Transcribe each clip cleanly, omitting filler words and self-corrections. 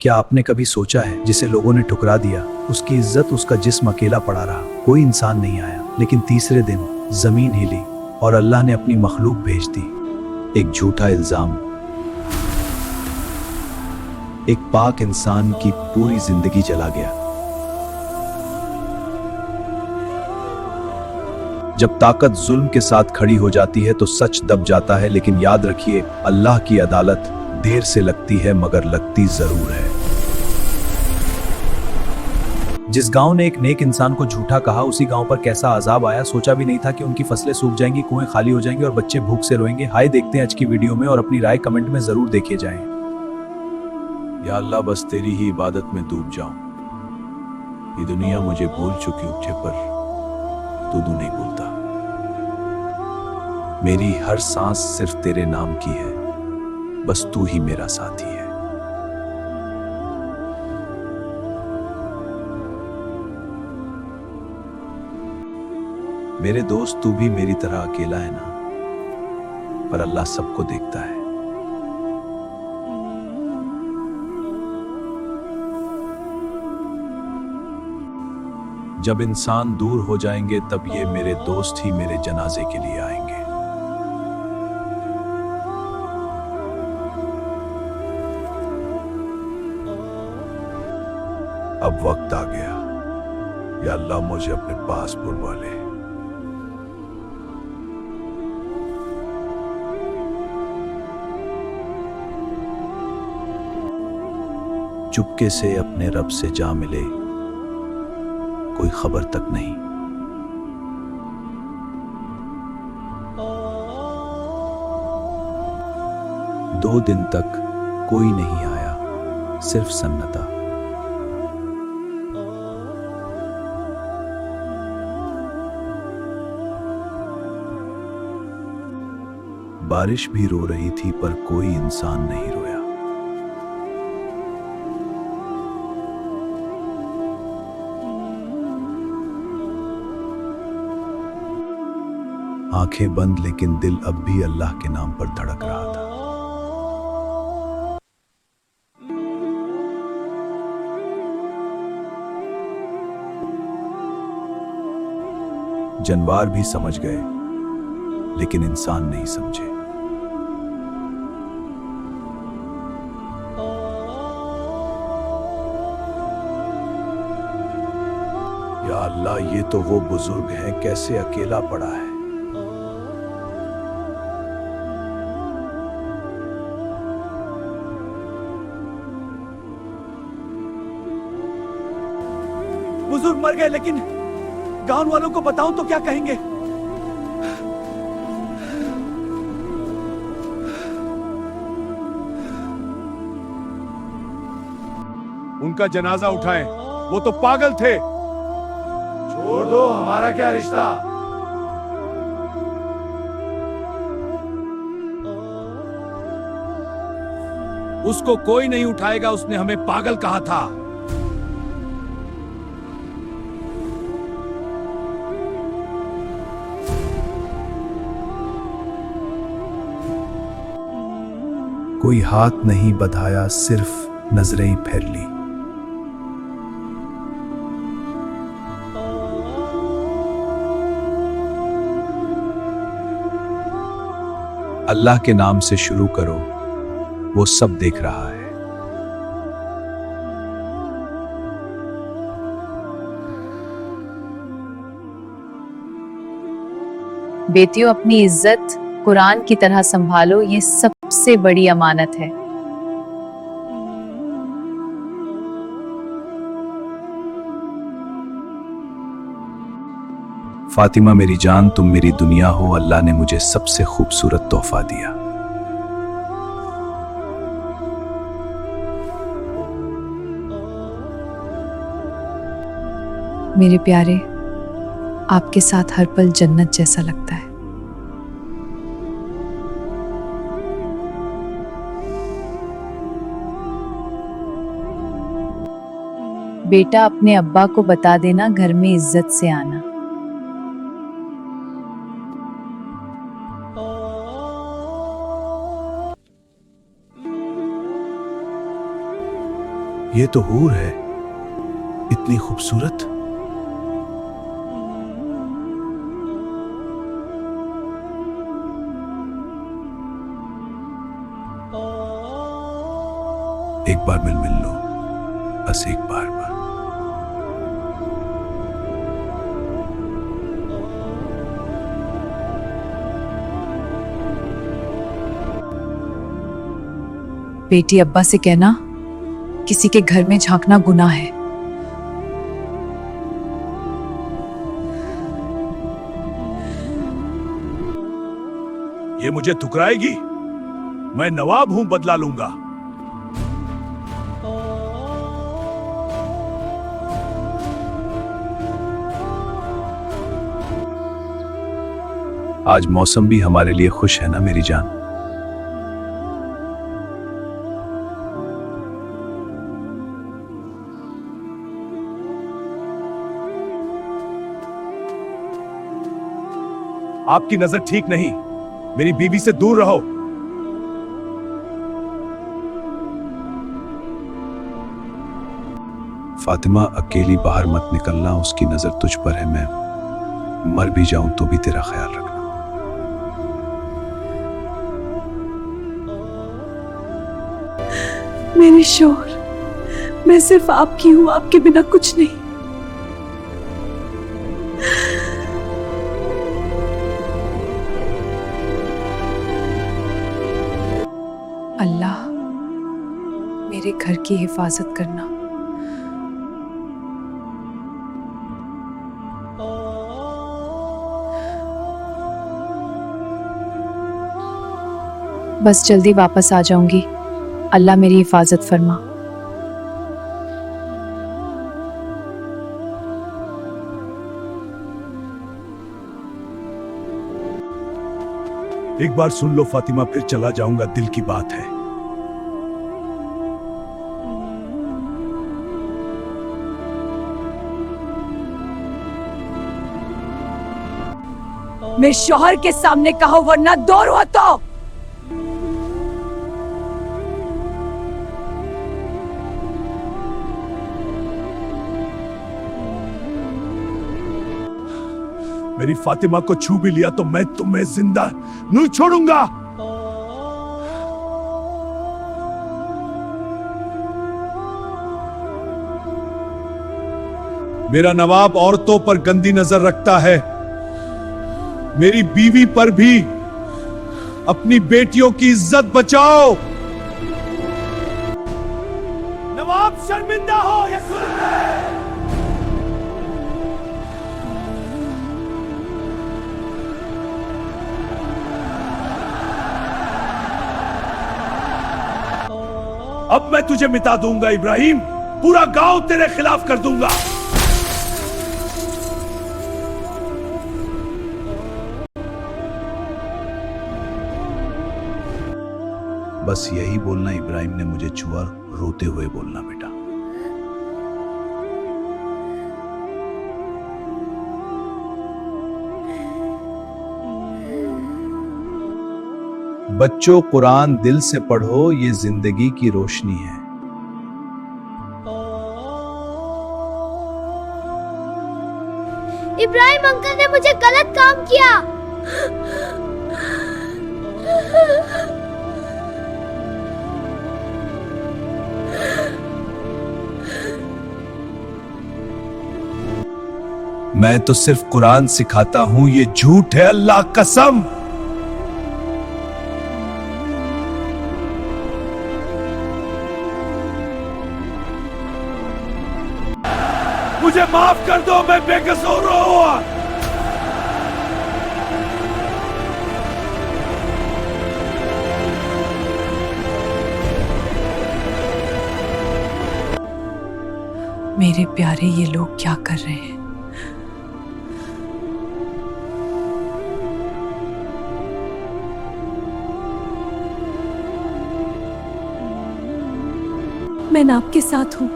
क्या आपने कभी सोचा है जिसे लोगों ने ठुकरा दिया, उसकी इज्जत, उसका जिस्म अकेला पड़ा रहा, कोई इंसान नहीं आया, लेकिन तीसरे दिन जमीन हिली और अल्लाह ने अपनी मखलूक भेज दी। एक झूठा इल्जाम, एक पाक इंसान की पूरी जिंदगी जला गया। जब ताकत जुल्म के साथ खड़ी हो जाती है तो सच दब जाता है, लेकिन याद रखिए, अल्लाह की अदालत देर से लगती है मगर लगती जरूर है। जिस गांव ने एक नेक इंसान को झूठा कहा, उसी गांव पर कैसा अजाब आया। सोचा भी नहीं था कि उनकी फसलें सूख जाएंगी, कुएं खाली हो जाएंगे और बच्चे भूख से रोएंगे। हाय, देखते हैं आज की वीडियो में और अपनी राय कमेंट में जरूर देखे जाएं। या अल्लाह, बस तेरी ही इबादत में डूब जाऊं। ये दुनिया मुझे भूल चुकी उठे पर तू नहीं भूलता। मेरी हर सांस सिर्फ तेरे नाम की है, बस तू ही मेरा साथी है। मेरे दोस्त, तू भी मेरी तरह अकेला है ना, पर अल्लाह सबको देखता है। जब इंसान दूर हो जाएंगे तब ये मेरे दोस्त ही मेरे जनाजे के लिए आएंगे। अब वक्त आ गया, या अल्लाह मुझे अपने पास बुलवा ले। चुपके से अपने रब से जा मिले, कोई खबर तक नहीं। दो दिन तक कोई नहीं आया, सिर्फ सन्नाटा। बारिश भी रो रही थी पर कोई इंसान नहीं रोया। आंखें बंद, लेकिन दिल अब भी अल्लाह के नाम पर धड़क रहा था। जानवर भी समझ गए, लेकिन इंसान नहीं समझे। या अल्लाह, ये तो वो बुजुर्ग हैं, कैसे अकेला पड़ा है। बुजुर्ग मर गए, लेकिन गांव वालों को बताऊं तो क्या कहेंगे? उनका जनाजा उठाएं, वो तो पागल थे। छोड़ दो, हमारा क्या रिश्ता। उसको कोई नहीं उठाएगा, उसने हमें पागल कहा था। कोई हाथ नहीं बढ़ाया, सिर्फ नजरें फेर ली। अल्लाह के नाम से शुरू करो, वो सब देख रहा है। बेटियों, अपनी इज्जत कुरान की तरह संभालो, ये सबसे बड़ी अमानत है। फातिमा मेरी जान, तुम मेरी दुनिया हो। अल्लाह ने मुझे सबसे खूबसूरत तोहफा दिया। मेरे प्यारे, आपके साथ हर पल जन्नत जैसा लगता है। बेटा, अपने अब्बा को बता देना घर में इज्जत से आना। ये तो हूर है, इतनी खूबसूरत। एक बार मिल लो, बस एक बार। बेटी, अब्बा से कहना किसी के घर में झांकना गुनाह है। ये मुझे ठुकराएगी? मैं नवाब हूं, बदला लूंगा। आज मौसम भी हमारे लिए खुश है ना मेरी जान। आपकी नजर ठीक नहीं, मेरी बीवी से दूर रहो। फातिमा, अकेली बाहर मत निकलना, उसकी नजर तुझ पर है। मैं मर भी जाऊं तो भी तेरा ख्याल रखना। मेरे शोर, मैं सिर्फ आपकी हूं, आपके बिना कुछ नहीं। अल्लाह, मेरे घर की हिफाजत करना। बस जल्दी वापस आ जाऊंगी। अल्लाह मेरी हिफाजत फरमा। एक बार सुन लो फातिमा, फिर चला जाऊंगा, दिल की बात है। मैं शौहर के सामने कहो, वरना दूर हो तो। मेरी फातिमा को छू भी लिया तो मैं तुम्हें जिंदा नहीं छोड़ूंगा। मेरा नवाब औरतों पर गंदी नजर रखता है, मेरी बीवी पर भी। अपनी बेटियों की इज्जत बचाओ। नवाब शर्मिंदा हो, ये सुन ले। अब मैं तुझे मिटा दूंगा इब्राहिम, पूरा गांव तेरे खिलाफ कर दूंगा। बस यही बोलना इब्राहिम ने मुझे छुआ, रोते हुए बोलना बेटा। बच्चों, कुरान दिल से पढ़ो, ये जिंदगी की रोशनी है। इब्राहिम अंकल ने मुझे गलत काम किया। मैं तो सिर्फ कुरान सिखाता हूं, ये झूठ है, अल्लाह कसम। मुझे माफ कर दो, मैं बेकसूर हूं। मेरे प्यारे, ये लोग क्या कर रहे हैं? मैं ना आपके साथ हूं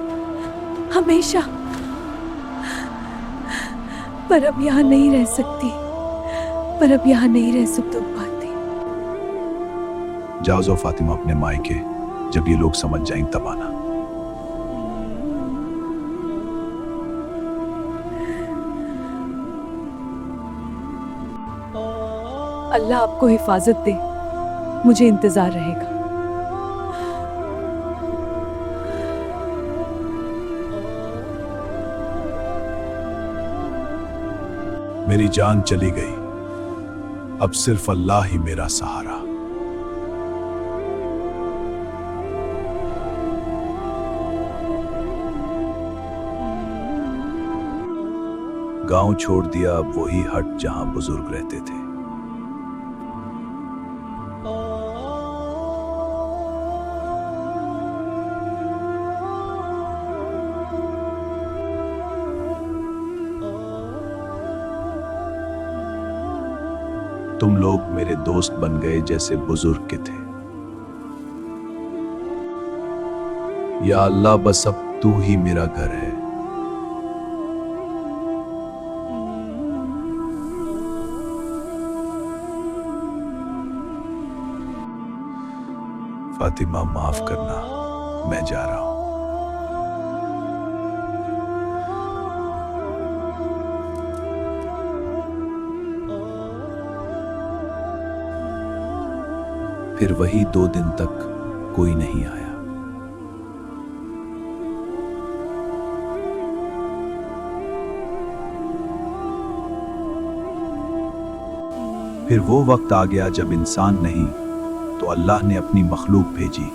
हमेशा, पर अब यहां नहीं रह सकती। पर अब यहां नहीं रह सकती पाती। जाओ फातिमा अपने मायके, जब ये लोग समझ जाएं तब आना। अल्लाह आपको हिफाजत दे, मुझे इंतजार रहेगा। मेरी जान चली गई, अब सिर्फ अल्लाह ही मेरा सहारा। गांव छोड़ दिया अब वही हट जहां बुजुर्ग रहते थे। तुम लोग मेरे दोस्त बन गए जैसे बुजुर्ग के थे। या अल्लाह, बस अब तू ही मेरा घर है। फातिमा, माफ करना, मैं जा रहा हूं। फिर वही 2 दिन तक कोई नहीं आया। फिर वो वक्त आ गया जब इंसान नहीं तो अल्लाह ने अपनी मखलूक भेजी।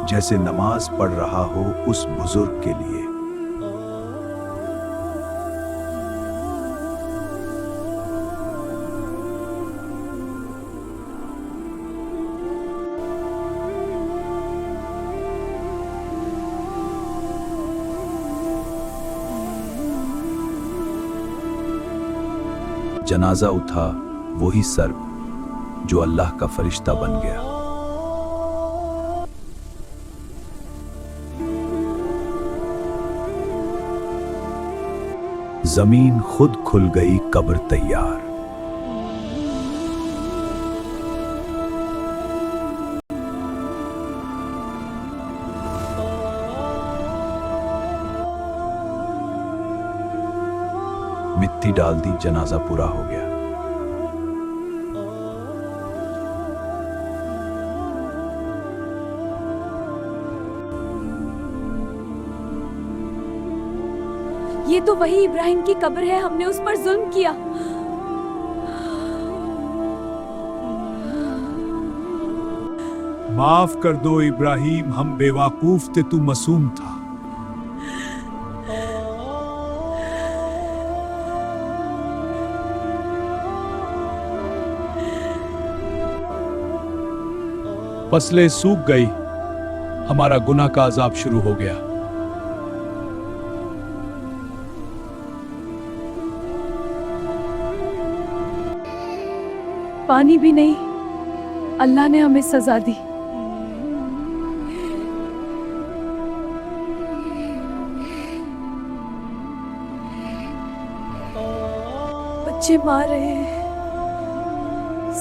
जैसे नमाज पढ़ रहा हो उस बुजुर्ग के लिए। जनाजा उठा वही सर्प जो अल्लाह का फरिश्ता बन गया। जमीन खुद खुल गई, कब्र तैयार। मिट्टी डाल दी, जनाजा पूरा हो गया। ये तो वही इब्राहिम की कब्र है, हमने उस पर जुल्म किया। माफ कर दो इब्राहिम, हम बेवकूफ थे, तू मासूम था। फसलें सूख गई, हमारा गुनाह का अजाब शुरू हो गया। पानी भी नहीं, अल्लाह ने हमें सजा दी। बच्चे मार रहे हैं,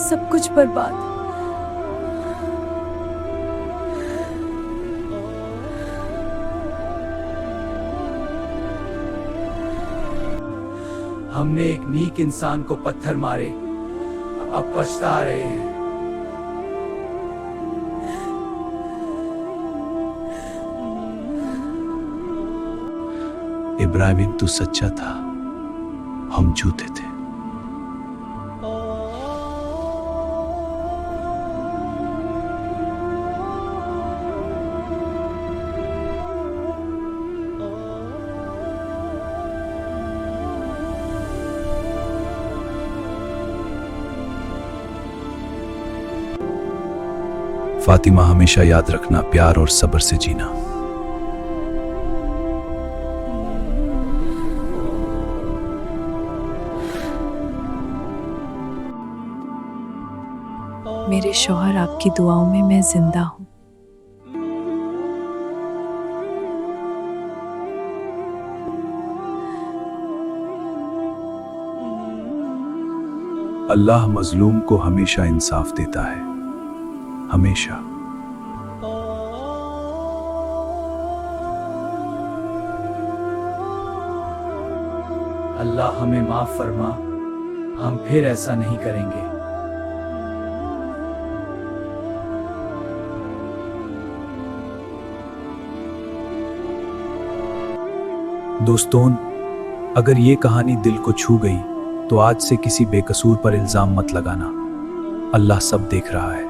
सब कुछ बर्बाद। हमने एक नीक इंसान को पत्थर मारे, अब पछता रहे हैं। इब्राहिम, तू सच्चा था, हम झूठे थे। फातिमा, हमेशा याद रखना, प्यार और सब्र से जीना। मेरे शौहर, आपकी दुआओं में मैं जिंदा हूं। अल्लाह मजलूम को हमेशा इंसाफ देता है, हमेशा। अल्लाह हमें माफ फरमा, हम फिर ऐसा नहीं करेंगे। दोस्तों, अगर ये कहानी दिल को छू गई तो आज से किसी बेकसूर पर इल्जाम मत लगाना। अल्लाह सब देख रहा है।